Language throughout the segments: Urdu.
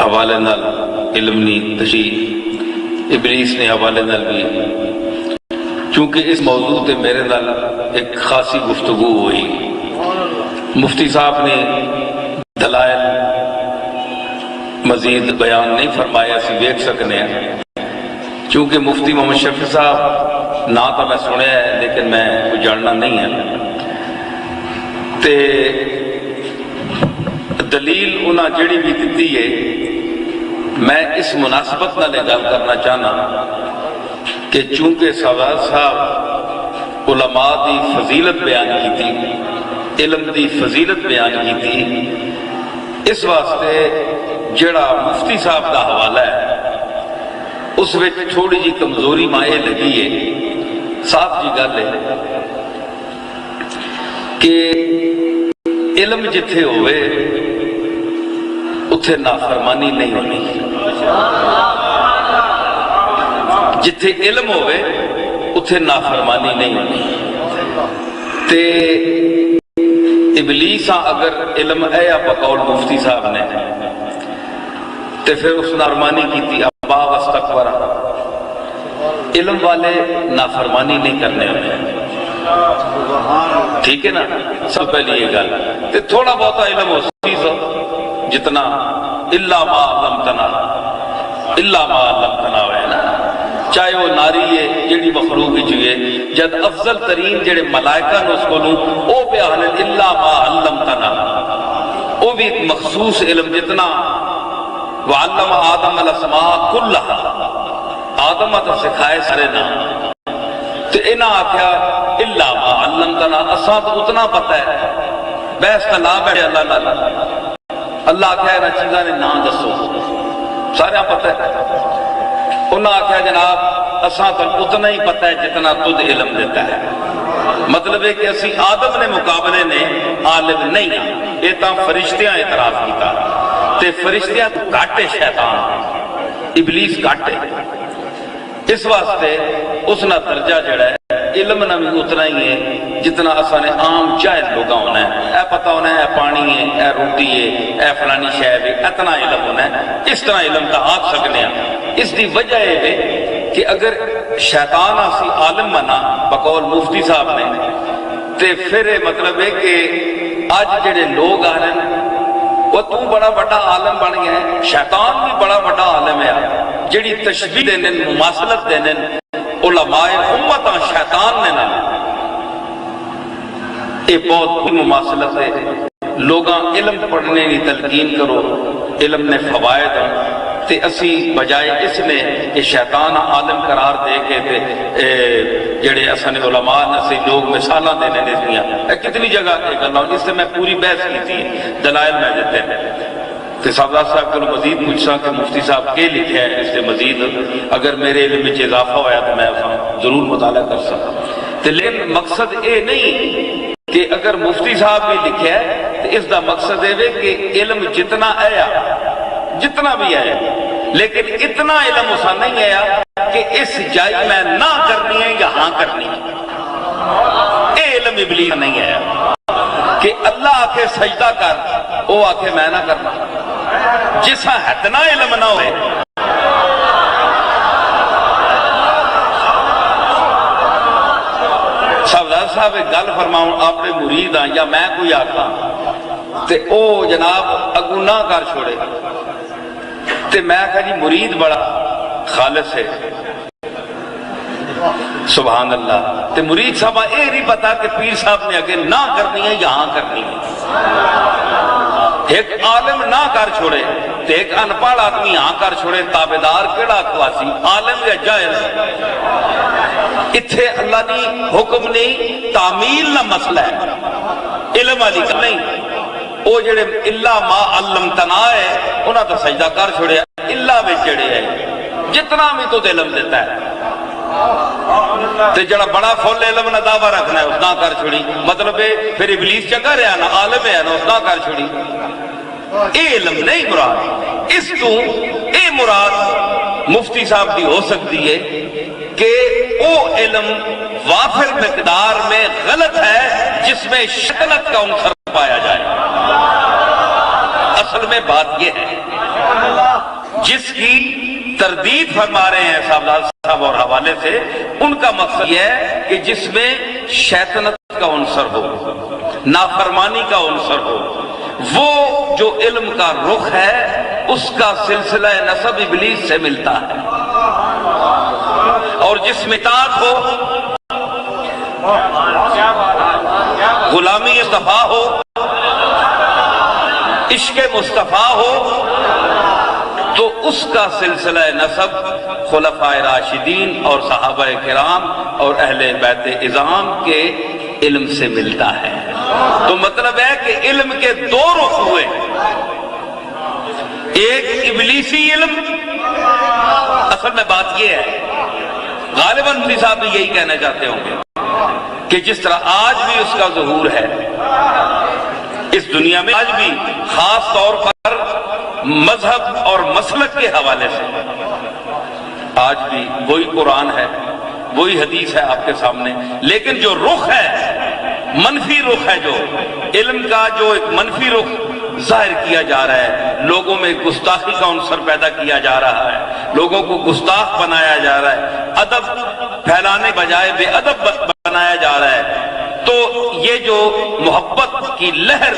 حوالے نال علم نہیں تشریح ابلیس نے حوالے نال بھی، چونکہ اس موضوع تے میرے نال ایک خاصی گفتگو ہوئی، مفتی صاحب نے دلائل مزید بیان نہیں فرمایا، اسی دیکھ سکنے ہیں، چونکہ مفتی محمد شفیع صاحب نا تو میں سنیا ہے لیکن میں کوئی جاننا نہیں ہے، تے دلیل انہاں جڑی بھی دیتی ہے، میں اس مناسبت نال گل کرنا چاہنا کہ چونکہ سردار صاحب علماء دی فضیلت بیان کی تھی، علم دی فضیلت بیان کی تھی، اس واسطے جڑا مفتی صاحب دا حوالہ ہے اس وچ تھوڑی جی کمزوری مائے لگی ہے، صاف جی گل ہے کہ علم جتھے ہوئے اتھے نافرمانی نہیں ہونی، جتھے علم ہوئے اتھے نافرمانی نہیں ہونی، تے ابلیس اگر علم ایا بقول مفتی صاحب نے تے پھر اس نافرمانی کی تھی، ابا واستکبر، علم والے نافرمانی نہیں کرنے ہوئے، ٹھیک ہے نا، سب پہلی یہ گل تے تھوڑا بہتا علم ہو چیز جتنا الا ما علمتنا، الا ما علمتنا ہوئے نا، چاہے وہ ناری ہے جڑی مخلوق چاہیے، جد افضل ترین جڑے ملائکہ نے اس کو لوں او پہ آہلن الا ما علمتنا، او بھی ایک مخصوص علم جتنا وعلم آدم الاسماء کلہا، آدم تو سکھائے سارے نام، تو انہاں آکھیا الا ما علمتنا، اساں تو اتنا پتہ ہے، بحث کا لا بیٹھے اللہ آکھیا انہاں چیزاں نے نام دسو، سارے پتہ ہے، انہاں آکھیا جناب اساں تو اتنا ہی پتہ ہے جتنا تجھ علم دیتا ہے، مطلب ہے کہ اسی آدم نے مقابلے نے عالم نہیں ہیں، یہ تا فرشتیاں اعتراف کیتا، تے فرشتیاں تو گھاٹے شیطان، ابلیس گھاٹے، اس واسطے اس نہ درجہ جڑا ہے علم نہ بھی اتنا ہی ہے جتنا اساں نے عام جاہل لوگاں ہونا ہے، اے پتہ ہونا ہے اے پانی ہے، اے روٹی ہے، اے فلانی شے ہے، اتنا علم ہونا ہے، اس طرح علم کا آگ سکنے ہیں۔ اس دی وجہ ہے کہ اگر شیطان اسی عالم بنا بقول مفتی صاحب نے تے پھر مطلب ہے کہ آج جڑے لوگ آ رہے ہیں وہ تو بڑا بڑا عالم بن گیا ہے، شیطان بھی بڑا بڑا عالم ہے، جڑی تشبیہ دینے مماثلت دینے علماء امت شیطان نے نہ، یہ بہت مماثلت ہے، لوگاں علم پڑھنے کی تلقین کرو، علم نے فوائد تے اسی بجائے اس نے یہ شیطان عالم قرار دے کے جڑے اصل علماء نے لوگ مثالہ دینے دیتی ہیں، کتنی جگہ ایک اللہ، اس سے میں پوری بحث کی تھی، دلائل میں دیتے ہیں، تو صاحبزاد صاحب کو مزید پوچھا کہ مفتی صاحب کے لکھے ہیں، اس سے مزید اگر میرے علم میں اضافہ ہوا تو میں ضرور مطالعہ کر سکتا، لیکن مقصد یہ نہیں کہ اگر مفتی صاحب بھی لکھے ہے تو اس دا مقصد ہے کہ علم جتنا آیا جتنا بھی آیا لیکن اتنا علم اسا نہیں آیا کہ اس جائی میں نہ کرنی ہے یا ہاں کرنی ہے، اے علم ابلیس نہیں آیا کہ اللہ آکھے سجدہ کر وہ آکھے میں نہ کرنا، جسا اتنا علم نہ ہوئے صاحب ایک گل فرماؤں آپ نے مرید ہاں یا میں کوئی آکھا تے او جناب اگو نہ کر چھوڑے تے میں کہا جی مرید بڑا خالص ہے، سبحان اللہ، تے مرید صاحبہ اے نہیں پتا کہ پیر صاحب نے اگے نہ کرنی ہے یا ہاں کرنی ہے، ایک عالم نہ کر چھوڑے تے ایک انپڑھ آدمی ہاں کر چھوڑے، تابدار کیڑا کواسی عالم یا جاہل، اتھے اللہ دی حکم نہیں، تعمیل نہ مسئلہ ہے، علم والی نہیں، او جڑے اللہ ما علمتنا ہے انہاں تو سجدہ کر چھوڑے، اللہ میں جڑے ہے جتنا بھی تو علم دیتا ہے، تے جڑا بڑا فل علم نہ دعویٰ رکھنا ہے اس نہ کر چھوڑی، مطلب ہے پھر ابلیس چنگا رہا نا، عالم ہے نا، اس نہ کر چھوڑی، اے علم نہیں مراد، اس تو اے مراد مفتی صاحب بھی ہو سکتی ہے کہ او علم وافر مقدار میں غلط ہے جس میں شکنت کا عنصر پایا جائے، اصل میں بات یہ ہے جس کی تردید فرما رہے ہیں صاحب اور حوالے سے، ان کا مقصد یہ ہے کہ جس میں شیطنت کا عنصر ہو، نافرمانی کا عنصر ہو، وہ جو علم کا رخ ہے اس کا سلسلہ نسب ابلیس سے ملتا ہے، اور جس میں اطاعت ہو، غلامی مصطفیٰ ہو، عشق مصطفیٰ ہو، تو اس کا سلسلہ نسب خلفائے راشدین اور صحابہ کرام اور اہل بیت اعظام کے علم سے ملتا ہے۔ تو مطلب ہے کہ علم کے دو رخ ہوئے، ایک ابلیسی علم، اصل میں بات یہ ہے، غالباً مفتی صاحب بھی یہی کہنا چاہتے ہوں گے کہ جس طرح آج بھی اس کا ظہور ہے اس دنیا میں، آج بھی خاص طور پر مذہب اور مسلک کے حوالے سے آج بھی وہی قرآن ہے، وہی حدیث ہے آپ کے سامنے، لیکن جو رخ ہے، منفی رخ ہے، جو علم کا جو ایک منفی رخ ظاہر کیا جا رہا ہے، لوگوں میں گستاخی کا عنصر پیدا کیا جا رہا ہے، لوگوں کو گستاخ بنایا جا رہا ہے، ادب پھیلانے بجائے بے ادب بنایا جا رہا ہے، تو یہ جو محبت کی لہر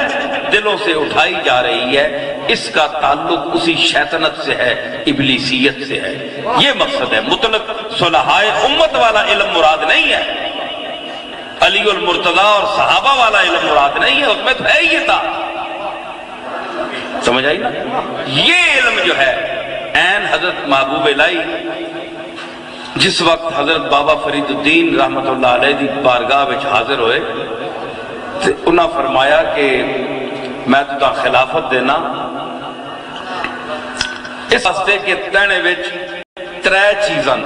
دلوں سے اٹھائی جا رہی ہے، اس کا تعلق اسی شیطنت سے ہے، ابلیسیت سے ہے۔ یہ مقصد ہے، مطلق صلحائے امت والا علم مراد نہیں ہے، علی المرتضیٰ اور صحابہ والا علم مراد نہیں ہے، اس میں تو ہے یہ تھا، سمجھ آئی نا؟ یہ علم جو ہے عین حضرت محبوب الہی جس وقت حضرت بابا فرید الدین رحمت اللہ علیہ دی بارگاہ وچ حاضر ہوئے تو انہاں فرمایا کہ میں تو خلافت دینا اس واسطے کہ تینے وچ ترے چیزاں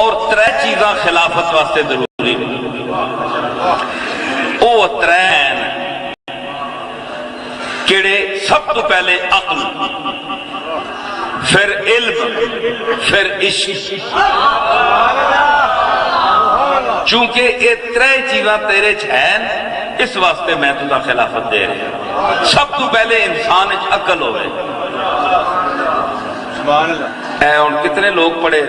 اور ترے چیزاں خلافت واسطے ضروری او ترین کیڑے، سب تو پہلے عقل، پھر علم، پھر عشق، چونکہ یہ ترے چیزاں تیرے چھین اس واسطے میں تجھے خلافت دے رہا، سب تو پہلے انسان اچ عقل ہوئے۔ اے ان کتنے لوگ پڑھے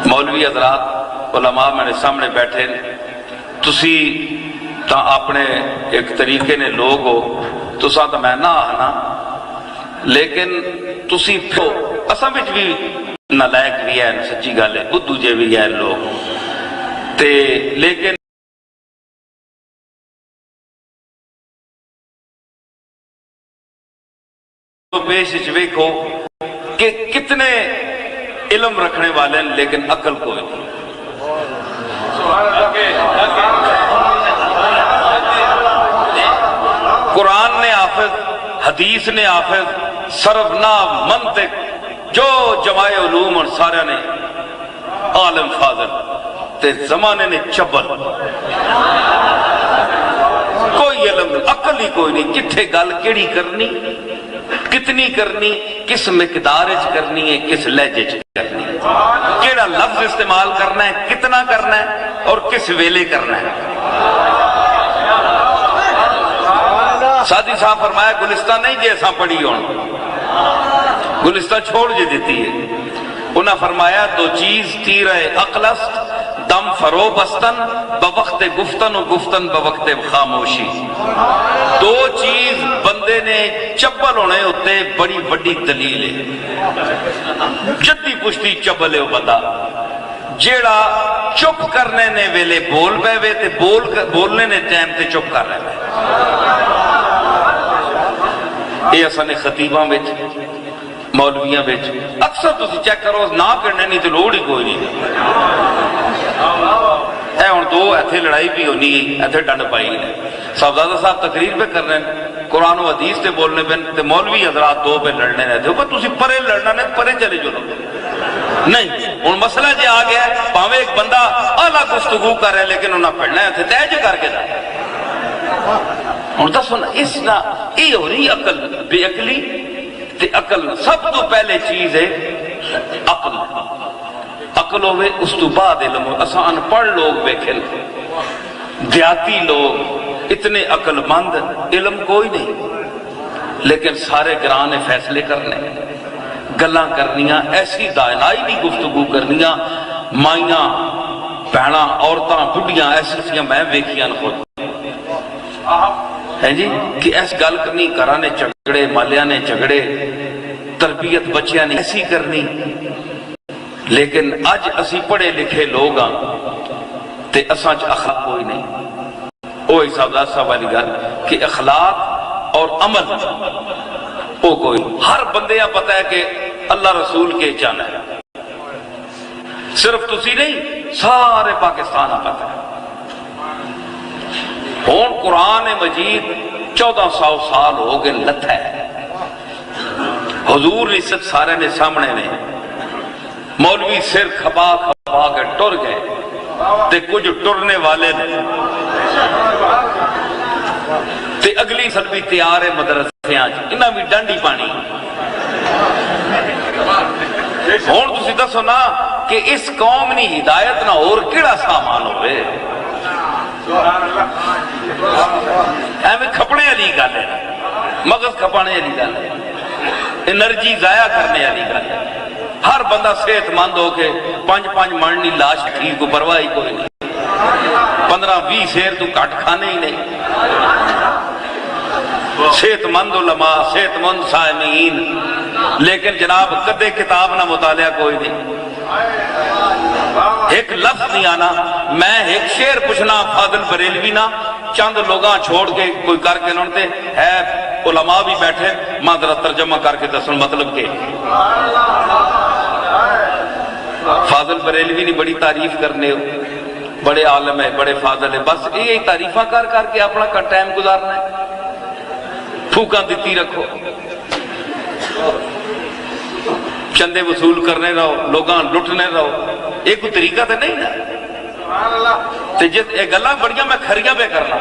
مولوی حضرات علماء میرے سامنے بیٹھے، تسی تا اپنے ایک طریقے نے لوگ ہو، تساں تا میں نہ آنا، لیکن تسی پھو اساں وچ بھی نالائق بھی ہیں، سچی گل ہے، بدھو جے بھی ہیں لوگ تے، لیکن پیش ویکھو کہ کتنے علم رکھنے والے ہیں لیکن عقل کوئی نہیں۔ قرآن نے حافظ، حدیث نے حافظ، صرف نحو، منطق، جو جماع علوم اور سارے نے عالم فاضل، تے زمانے نے چبل، کوئی علم، عقل ہی کوئی نہیں، کتھے گل کیڑی کرنی، کتنی کرنی، کس مقدار وچ کرنی ہے، کس لہجے وچ کرنی ہے، کیڑا لفظ استعمال کرنا ہے، کتنا کرنا ہے اور کس ویلے کرنا ہے۔ سادی صاحب فرمایا گلستان نہیں جیسا پڑھی ہون، گلستان چھوڑ جے دیتی ہے۔ انہاں فرمایا دو چیز تیرہ عقلست، دم فرو بستن بوقت گفتن و گفتن بوقت خاموشی۔ دو چیز بندے نے چپل ہونے ہوتے بڑی بڑی دلیل ہے، جدی پشتی چپل ہے وہ بندہ جیڑا چپ کرنے نے ویلے بول پے وے تے بولنے نے ٹائم تے چپ کر رہے ہیں۔ یہ اصل خطیباں وچ، مولویاں وچ اکثر تسی چیک کرو نہ کرنے نہیں تو لوڑ ہی کوئی نہیں۔ اے ہن دو ایتھے لڑائی بھی ہونی ہے، ایتھے ڈنڈ پائی ہے، صاحبزادہ صاحب تقریر پہ کر رہے ہیں، قرآن و حدیث تے بولنے پہ تے مولوی حضرات دو پہ لڑنے رہتے ہو، تسی پرے لڑنا نے پرے چلے جو نہیں۔ ہن مسئلہ جے آ گیا ہے، پاوے ایک بندہ اعلیٰ گفتگو کر رہے لیکن انہاں پڑھنا ہے، تیج کر کے جائے۔ ہن دسو نا اس نا یہ ہو رہی عقل بے عقلی تے عقل سب تو پہلے چیز ہے عقل۔ عقل ہوئے اس تو بعد علم ہو۔ اساں ان پڑھ لوگ بیٹھے، دیاتی لوگ اتنے عقل مند، علم کوئی نہیں لیکن سارے گراں نے فیصلے کرنے، گلاں کرنیاں، ایسی دائلائی گفتگو کرنیاں، مائیاں بہناں عورتاں بڑھیاں ایسی میں ویکھیاں خود ہے جی کہ ایس گل کرنی، گھراں نے جھگڑے، مالیاں نے جھگڑے، تربیت بچیاں نے ایسی کرنی۔ لیکن اج اسی پڑھے لکھے لوگ ہاں تے اساں چ اخلاق کوئی نہیں۔ وہ حساب صاحب والی گل کہ اخلاق اور عمل وہ کوئی، ہر بندے کا پتہ ہے کہ اللہ رسول کے چاہنا ہے، صرف تسی نہیں سارے پاکستان کا پتہ ہے۔ ہون قرآن مجید 1400 سال ہو گئے لتھا ہے، حضور عزت سارے نے سامنے نے، مولوی سر کھپا کھپا کے ٹر گئے تے کچھ ٹرنے والے نے تے اگلی سال بھی تیار ہے مدرسے آج انہاں بھی ڈانڈی پانی۔ ہون تسی دسو نا کہ اس قوم نی ہدایت نہ اور کیڑا سامان ہوئے، ایویں کھپڑے والی گل ہے، مغز کھپانے والی گل ہے، انرجی ضائع کرنے والی گل ہے۔ ہر بندہ صحت مند ہو کے 5 منڈی لاش ٹھیک کو پرواہ ہی کوئی نہیں، 15-20 شیر تو کٹ کھانے ہی نہیں۔ صحت مند علماء، صحت مند سائمین، لیکن جناب کدے کتاب نہ مطالعہ کوئی نہیں، ایک لفظ نہیں آنا۔ میں ایک شعر پوچھنا فاضل بریلوی نہ چند لوگاں چھوڑ کے کوئی کر کے انہوں نے ہے علماء بھی بیٹھے، ماں ذرا ترجمہ کر کے دسن مطلب کہ فاضل بریلوی نے بڑی تعریف کرنے ہو، بڑے عالم ہے، بڑے فاضل ہے، بس یہی تعریفہ کر کے اپنا ٹائم گزارنا ہے، پھوکاں دیتی رکھو، چندے وصول کرنے رہو، لوگاں لٹنے رہو، ایک کوئی طریقہ تو نہیں نا۔ تے جس یہ گلاں بڑیاں میں کھریاں پہ کرنا۔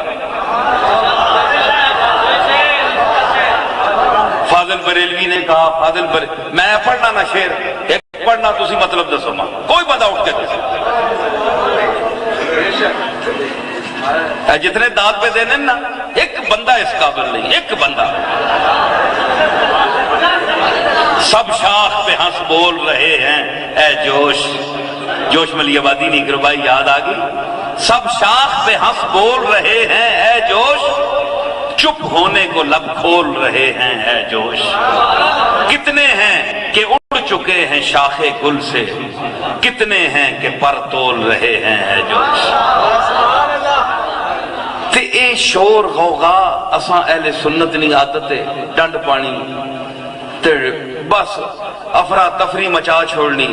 فاضل بریلوی نے کہا، فاضل میں پڑھنا نہ شعر، ایک پڑھنا تسی مطلب دسو ماں، کوئی بندہ اٹھ کے دسو۔ جتنے داد پہ دینے نا ایک بندہ اس قابل نہیں، ایک بندہ۔ سب شاخ پہ ہنس بول رہے ہیں اے جوش، جوش ملی آبادی نہیں گربائی یاد آ گئی۔ سب شاخ پہ ہنس بول رہے ہیں اے جوش، چپ ہونے کو لب کھول رہے ہیں اے جوش۔ کتنے ہیں کہ اڑ چکے ہیں شاخ گل سے، کتنے ہیں کہ پر تول رہے ہیں اے جوش۔ تے اے شور غوغا اساں اہل سنت نہیں عادت ہے، ڈنڈ پانی تے بس افراتفری مچا چھوڑنی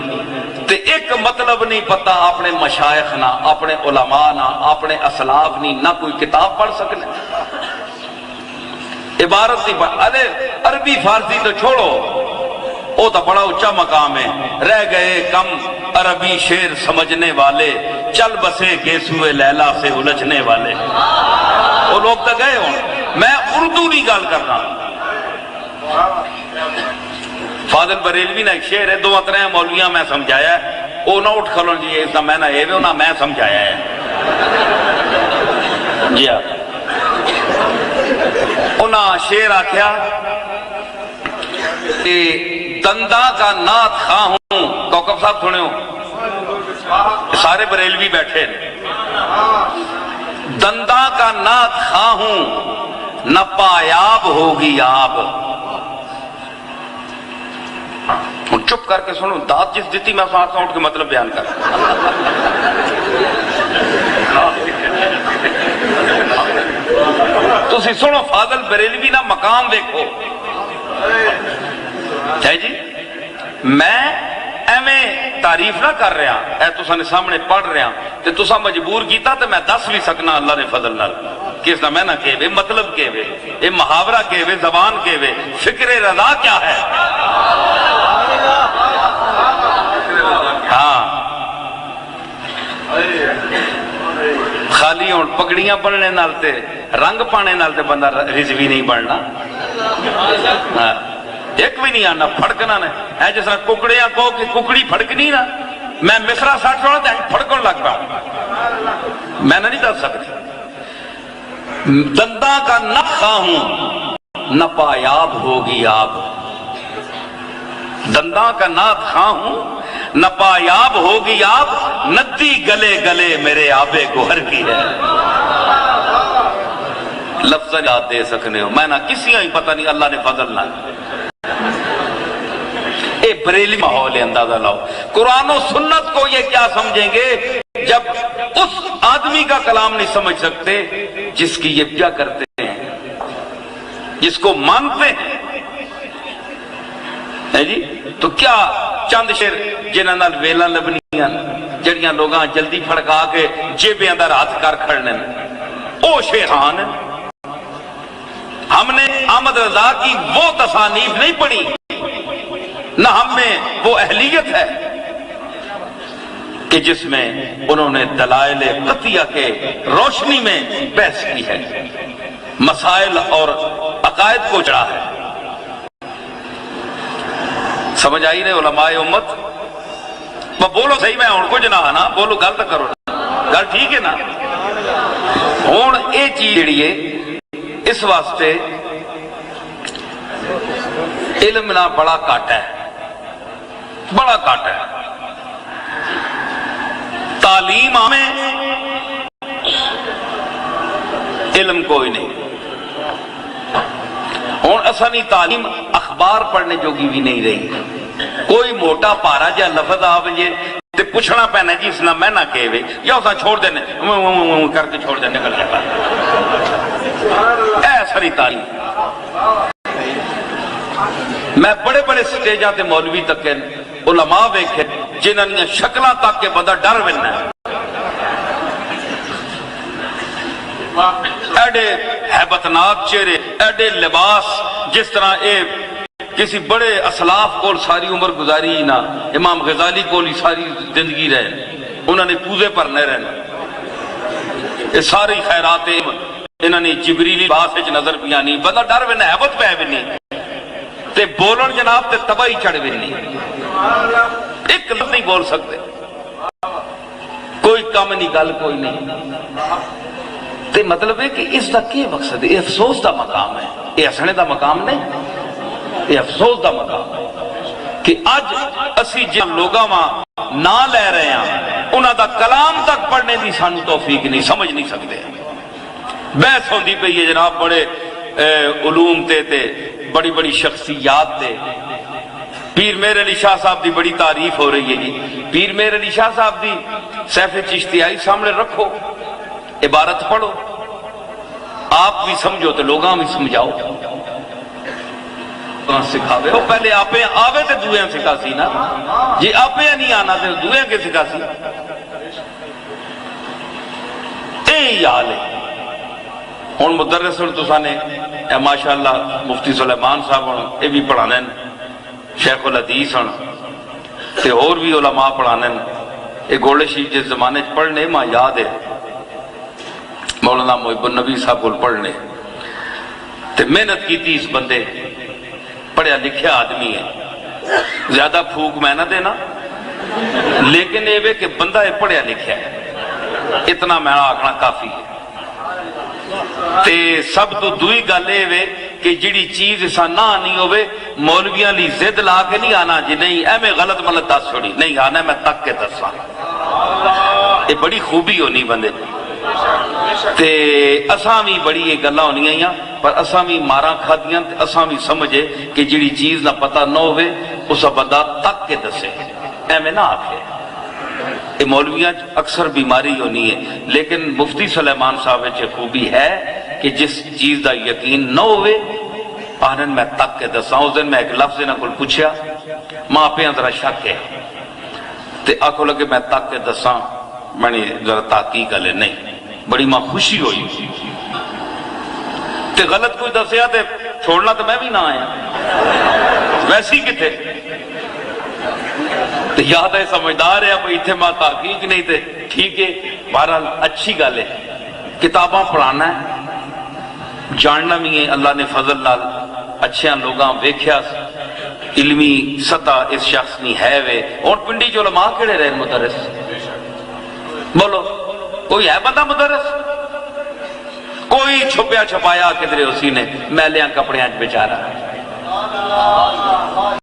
تے ایک مطلب نہیں پتا اپنے مشائخ نہ، اپنے علماء نہ، اپنے اسلاف نہیں، نہ کوئی کتاب پڑھ سکنے، عبارت نہیں پڑھ۔ ارے عربی فارسی تو چھوڑو، وہ تو بڑا اونچا مقام ہے، رہ گئے کم عربی شعر سمجھنے والے، چل بسے گیسوئے لیلا سے الجھنے والے، وہ لوگ تو گئے ہوں، میں اردو نہیں گال کرنا۔ فاضل بریلوی نے ایک شعر ہے، 2-3 مولویاں میں سمجھایا ہے، وہ نہ اٹھ کھلوں جی اس کا میں نہ اے نہ میں سمجھایا ہے جی ہاں۔ انہاں شعر آکھیا کہ دندہ کا نات خواہ ہوں، کوکب صاحب سنے ہو، سارے بریلوی بیٹھے، دندہ کا نات خواہ ہوں نہ پایاب ہوگی آپ۔ چپ کر کے سنو، داد جس دیتی میں ساتھ اٹھ کے مطلب بیان کر۔ تسی سنو فاضل بریلوی نہ مقام دیکھو ہے جی، میں ایویں تعریف نہ کر رہا، اے تساں نے سامنے پڑھ رہا تے تساں مجبور کیتا تے میں دس بھی سکنا اللہ نے فضل نال، کس نہ میں نہ کہے مطلب کہے، اے محاورہ کہے، زبان کہے، فکر رضا کیا ہے؟ ہاں خالی ہوں پگڑیاں بننے نال تے رنگ پانے نال تے بندہ رضوی نہیں بننا، ایک بھی نہیں آنا پھڑکنا نے ہے جس طرح ککڑیاں کو کہ ککڑی پھڑکنی نا، میں مصرا سٹ رہا تے پھڑکن لگ پا، میں نہ نہیں دس سکتی۔ دنداں کا نہ خواہ ہوں نہ پایاب ہوگی آپ، دنداں کا نات خواہ ہوں، نپایاب ہوگی آپ، ندی گلے گلے میرے آبے گوہر کی ہے۔ لفظ یاد دے سکنے ہو، میں نہ کسی ہی پتہ نہیں، اللہ نے فضل نہ اے بریلی ماحول ہے، اندازہ لاؤ۔ قرآن و سنت کو یہ کیا سمجھیں گے جب اس آدمی کا کلام نہیں سمجھ سکتے جس کی یہ کیا کرتے ہیں، جس کو مانتے ہیں جی؟ تو کیا چند شیر جنہاں نال ویلاں لبنیاں جڑیاں لوگاں جلدی پھڑکا کے جیبیں اندر ہاتھ کر کھڑنے او شیخان ہیں۔ ہم نے احمد رضا کی وہ تصانیف نہیں پڑھی، نہ ہم میں وہ اہلیت ہے کہ جس میں انہوں نے دلائل قطعیہ کے روشنی میں بحث کی ہے، مسائل اور عقائد کو چڑھا ہے۔ سمجھ آئی نہیں علماء امت؟ بولو صحیح، میں ہوں کچھ نہ نا بولو، گل تو کرو نا، گل ٹھیک ہے نا؟ ہوں یہ چیز جڑی ہے اس واسطے علم نہ بڑا کٹ ہے، بڑا کٹ ہے۔ تعلیم ہمیں، علم کوئی نہیں۔ ہوں اصل تعلیم اخبار پڑھنے جوگی بھی نہیں رہی، کوئی موٹا پارا جا لفظ آ بجے تے پوچھنا پینا جی اس نہ میں نہ کہے یا اسا چھوڑ دینے کر کے چھوڑ دینے نکل جاتا اے ساری تعلیم۔ میں بڑے بڑے سٹیجاں تے مولوی تک علماء ویکھے جنہاں نے شکلاں تک کے بندہ ڈر وینا ایڈے ہیبتناک چہرے، ایڈے لباس، جس طرح اے کسی بڑے اسلاف کو ساری عمر گزاری نہ، امام غزالی کو ساری زندگی رہے، انہوں نے پوزے پر نہ رہنا، یہ ساری خیراتیں انہوں نے جبریلی لباس وچ نظر بھی آنی، بندہ ڈر وینا ہیبت پہ بھی نہیں تے بولن جناب تے تباہی چڑھ بھی نہیں، ایک لفظ نہیں بول سکتے، کوئی کم نہیں، گل کوئی نہیں۔ تے مطلب ہے کہ اس دا کیا مقصد ہے؟ یہ افسوس دا مقام ہے، یہ ہسنے دا مقام نہیں، یہ افسوس دا مقام ہے کہ اج اسی جن لوگاں ماں نہ لے رہے ہیں انہاں دا کلام تک پڑھنے دی سانو توفیق نہیں، سمجھ نہیں سکتے۔ بحث ہوندی پئی ہے جناب بڑے علوم تے بڑی بڑی شخصیات تے، پیر میر علی شاہ صاحب دی بڑی تعریف ہو رہی ہے جی، پیر میر علی شاہ صاحب دی سیف چشتیائی سامنے رکھو، عبارت پڑھو، آپ بھی سمجھو تو لوگاں بھی سمجھاؤ، سکھاوے وہ پہلے آپ آوے تے دوئے سکھا سی نا جی، آپ نہیں آنا تے دوئے کے سکھا سی، اے حال ہے۔ ہن مدرس تو نے ماشاءاللہ مفتی سلیمان صاحب ہن یہ بھی پڑھانے، شیخ الحدیث ہن تے اور بھی علماء پڑھانے، یہ گولڑے شریف جس زمانے پڑھنے ماں یاد ہے مولانا محب النبی صاحب کو پڑھنے تے محنت کی تھی، اس بندے پڑھیا لکھیا آدمی ہے، زیادہ پھوک میں نہ دینا، لیکن یہ کہ بندہ یہ پڑھیا لکھیا ہے، اتنا میں آکھنا کافی ہے۔ تے سب تو دوئی گل یہ کہ جڑی چیز اسا نہ آنی ہوئے مولویاں لی زد لا کے نہیں آنا جی نہیں اے میں غلط ملت دس چھوڑی نہیں آنا، میں تک کے دساں، یہ بڑی خوبی ہونی بندے تے اساں بھی بڑی یہ گلاں ہونیاں ہیں، پر اساں بھی ماراں کھادیاں تے اساں بھی سمجھے کہ جڑی چیز نہ پتہ نہ ہوئے اسا بندہ تک کے دسے، اے میں نہ آکھے۔ یہ مولویاں اکثر بیماری ہونی ہے، لیکن مفتی سلیمان صاحب وچ خوبی ہے کہ جس چیز دا یقین نہ ہوئے آنن میں تک کے دساں۔ اس دن میں ایک لفظ انہاں کول پوچھیا، ماں پہ ذرا شک ہے تے آکھو لگے میں تک کے دساں، میں نے ذرا تحقیق لے نہیں، بڑی ماں خوشی ہوئی تے غلط کوئی دسیا تے چھوڑنا تو میں بھی نہ آیا، ویسی کتے تو یاد ہے سمجھدار ہے، اب اتنے ماں تحقیق نہیں تے ٹھیک ہے، بہرحال اچھی گل ہے، کتاباں پڑھانا ہے، جاننا بھی ہے، اللہ نے فضل نال اچھے لوگاں ویکھیا علمی سطح اس شخص نہیں ہے وے۔ اور پنڈی جو علماء کیڑے رہے مدرس بولو، کوئی ہے بندہ مدرس؟ کوئی چھپیا چھپایا کدھرے اسی نے میلیاں کپڑیاں بیچارہ